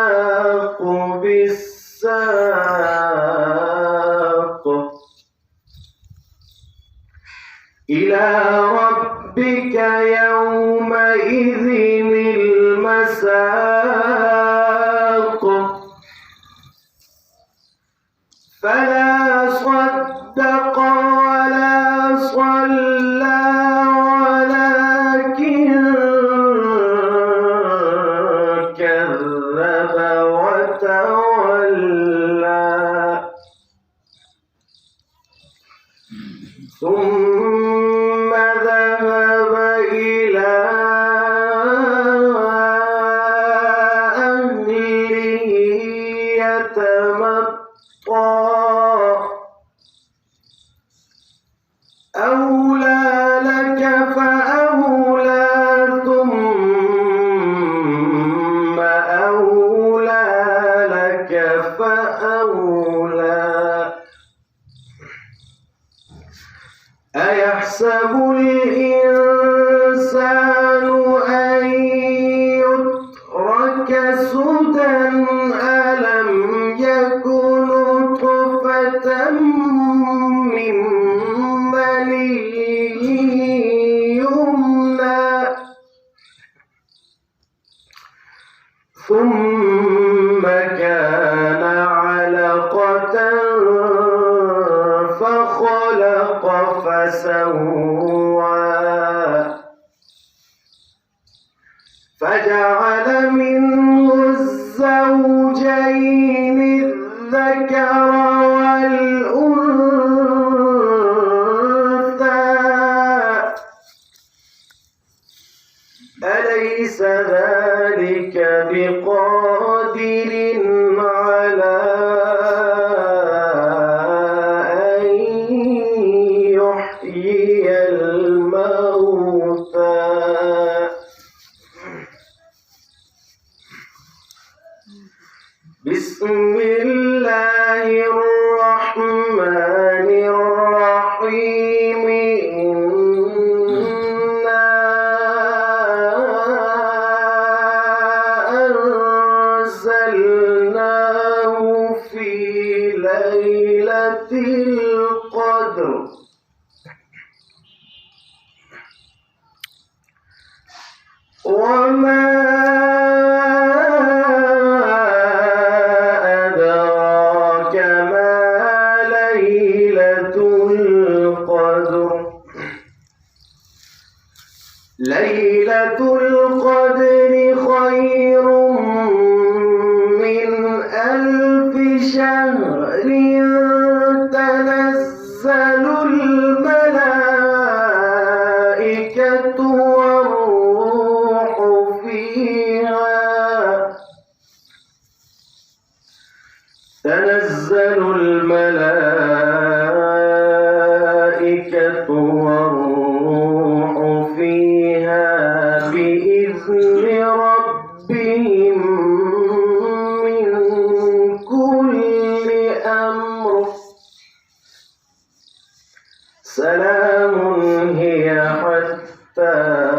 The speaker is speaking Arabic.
الساق بالساق إلى ربك يومئذ المساق فلا صدق ولا صلى ولكن كذب وتولى ثم ذهب إلى أهله يتمطى أولى لك فأولى ثم أولى لك فأولى أيحسب الإنسان أن يترك سدى ألم يكن نطفة من مني يمنى ثم كان علقة فخلق فسوى فجعل منه الزوجين الذكر والأنثى أليس ذلك بقادر على أن يحيي الموتى بسم الله الرحمن الرحيم إنا أنزلناه في ليلة القدر وما أدراك ما ليلة القدر ليلة القدر خير من 1000 شهر تنزل الملائكة والروح فيها تنزل الملائكة والروح فيها بإذن ربهم من كل أمر سلام هي حتى